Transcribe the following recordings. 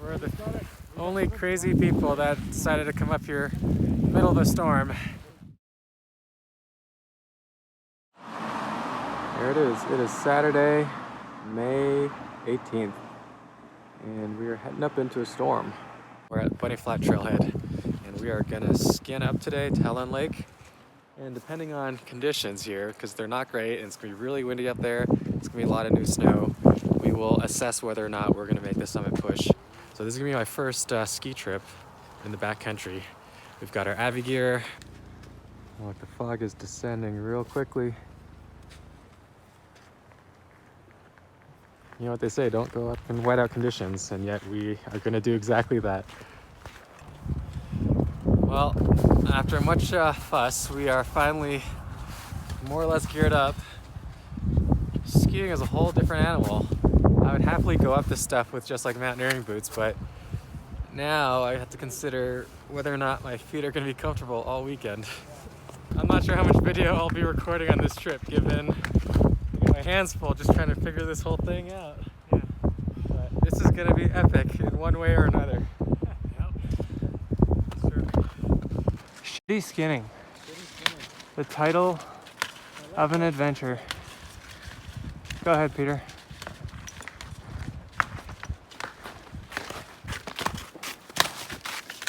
We're the only crazy people that decided to come up here in the middle of the storm. There it is. It is Saturday, May 18th, and we are heading up into a storm. We're at Bunny Flat Trailhead, and we are gonna skin up today to Helen Lake. And depending on conditions here, because they're not great, and it's gonna be really windy up there, it's gonna be a lot of new snow, we will assess whether or not we're gonna make the summit push. So this is gonna be my first ski trip in the backcountry. We've got our Avi gear. Oh, the fog is descending real quickly. You know what they say, don't go up in whiteout conditions, and yet we are gonna do exactly that. Well, after much fuss, we are finally more or less geared up. Skiing is a whole different animal. I would happily go up this stuff with just like mountaineering boots, but now I have to consider whether or not my feet are going to be comfortable all weekend. I'm not sure how much video I'll be recording on this trip, given my hands full just trying to figure this whole thing out. Yeah. But this is going to be epic in one way or another. Shitty skinning. The title of an adventure. Go ahead, Peter.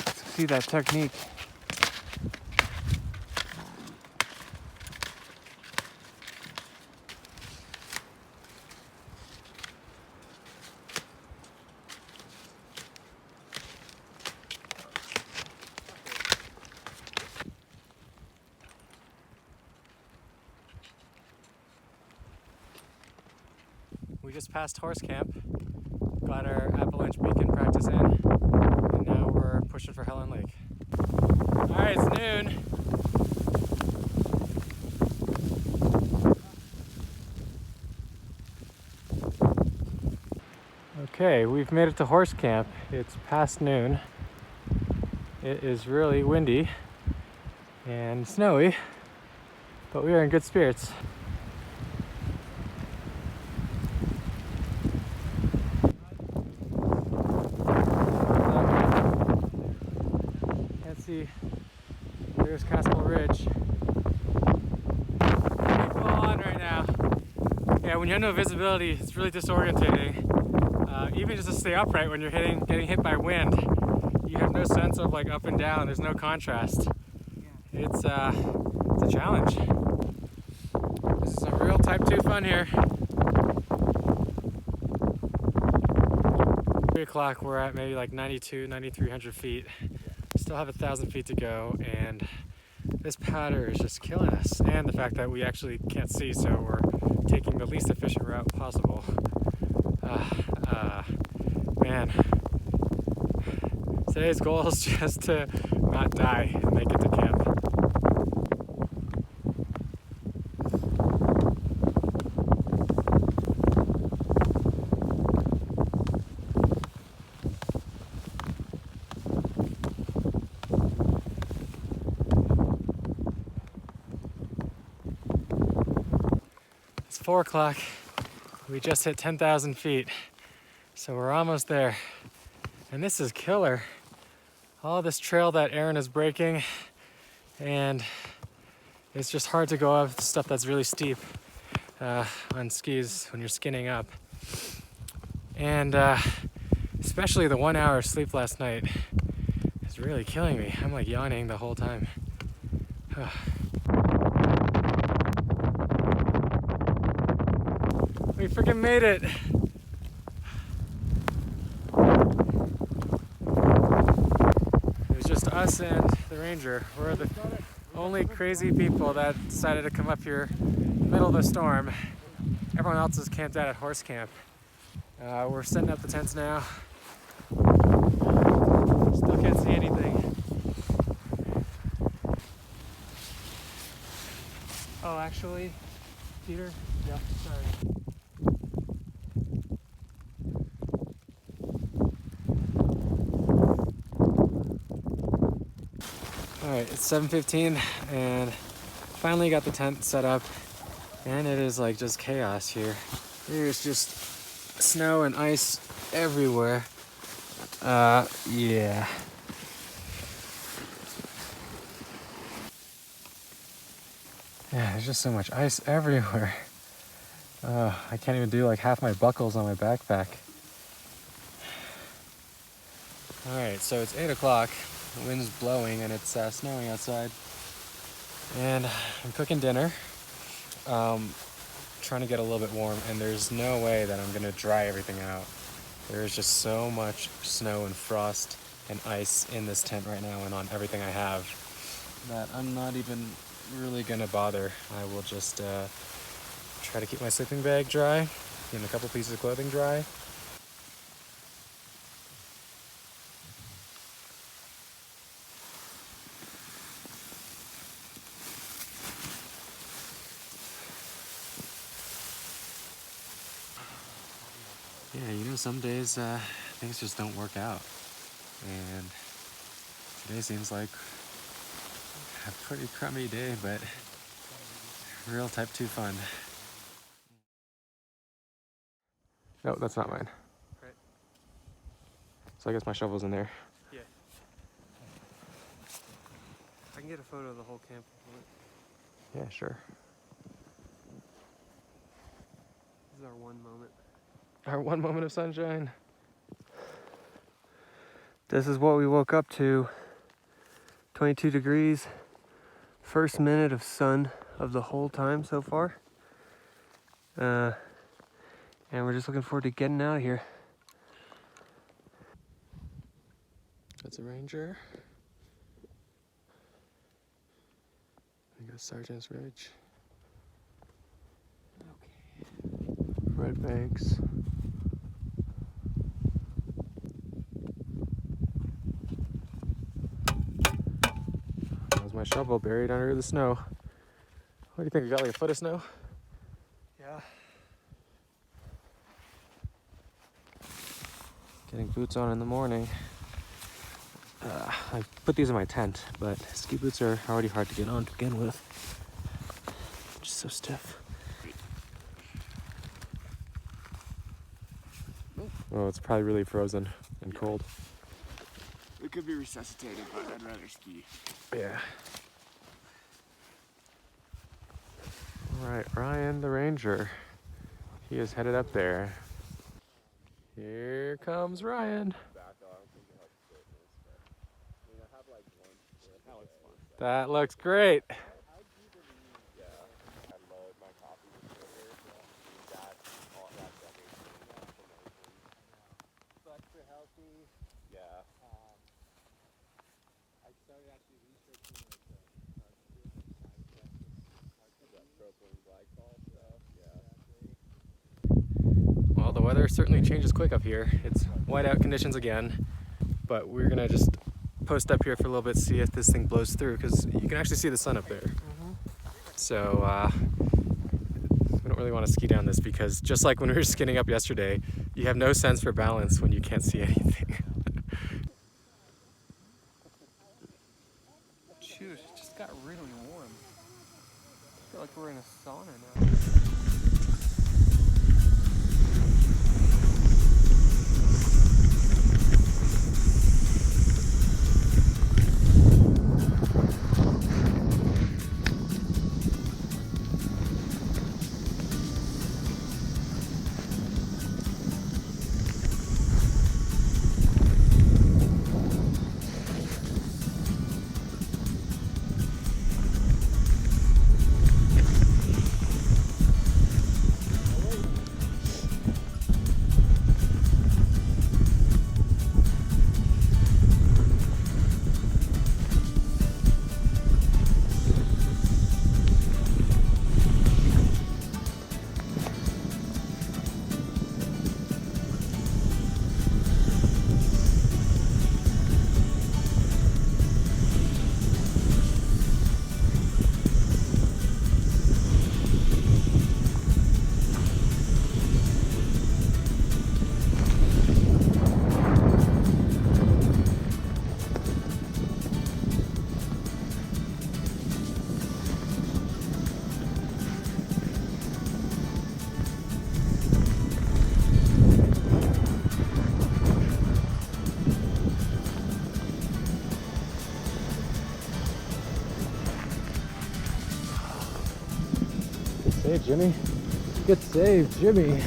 Let's see that technique. We just passed horse camp, got our avalanche beacon practice in, and now we're pushing for Helen Lake. All right, it's noon. Okay, we've made it to horse camp. It's past noon. It is really windy and snowy, but we are in good spirits. There's Castle Ridge. Pretty full on right now. Yeah, when you have no visibility, it's really disorientating. Even just to stay upright when you're getting hit by wind, you have no sense of like up and down. There's no contrast. It's a challenge. This is some real Type 2 fun here. 3 o'clock, we're at maybe like 9,300 feet. Still have 1,000 feet to go, and this powder is just killing us. And the fact that we actually can't see, so we're taking the least efficient route possible. Man, today's goal is just to not die and make it to camp. It's 4 o'clock. We just hit 10,000 feet, so we're almost there. And this is killer. All this trail that Aaron is breaking, and it's just hard to go up stuff that's really steep on skis when you're skinning up. And especially the 1 hour sleep last night is really killing me. I'm like yawning the whole time. We freaking made it! It was just us and the ranger. We're the only crazy people that decided to come up here in the middle of the storm. Everyone else is camped out at horse camp. We're setting up the tents now. Still can't see anything. Oh, actually, Peter? Yeah, sorry. Alright, it's 7:15 and finally got the tent set up, and it is like just chaos here. There's just snow and ice everywhere. Yeah. Yeah, there's just so much ice everywhere. I can't even do like half my buckles on my backpack. All right, so it's 8 o'clock. The wind's blowing and it's snowing outside. And I'm cooking dinner. Trying to get a little bit warm, and there's no way that I'm gonna dry everything out. There's just so much snow and frost and ice in this tent right now and on everything I have that I'm not even really gonna bother. I will just try to keep my sleeping bag dry and a couple pieces of clothing dry. Yeah, you know, some days things just don't work out, and today seems like a pretty crummy day, but real type 2 fun. No, that's not mine. Right. So I guess my shovel's in there. Yeah. I can get a photo of the whole camp. Yeah, sure. This is our one moment. Our one moment of sunshine. This is what we woke up to. 22 degrees. First minute of sun of the whole time so far. And we're just looking forward to getting out of here. That's a ranger. We got Sergeant's Ridge. Okay. Red Banks. There's my shovel buried under the snow. What do you think? We got like a foot of snow? Yeah. Getting boots on in the morning. I put these in my tent, but ski boots are already hard to get on to begin with. Just so stiff. Oh, it's probably really frozen and cold. It could be resuscitated, but I'd rather ski. Yeah. All right, Ryan the Ranger. He is headed up there. Here comes Ryan. That looks great. Well, the weather certainly changes quick up here. It's whiteout conditions again, but we're gonna just post up here for a little bit, see if this thing blows through, because you can actually see the sun up there. So we don't really want to ski down this, because just like when we were skinning up yesterday, you have no sense for balance when you can't see anything. Shoot, it just got really warm. I feel like we're in a sauna now. Hey, Jimmy. Get saved, Jimmy.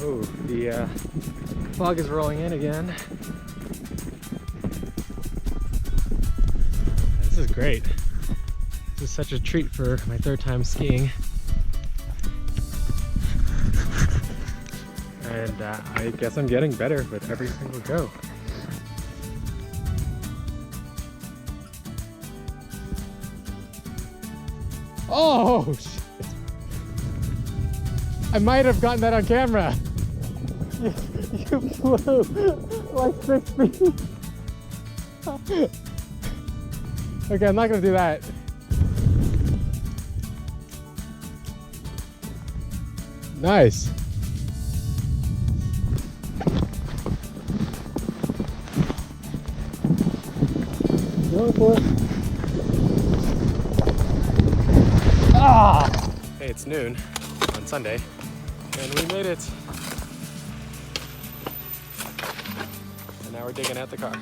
Oh, the fog is rolling in again. This is great. This is such a treat for my third time skiing. And I guess I'm getting better with every single go. Oh, shit. I might have gotten that on camera. You flew like 6 feet. Okay, I'm not gonna do that. Nice. Go for it. Ah! Hey, it's noon on Sunday, and we made it. And now we're digging out the car.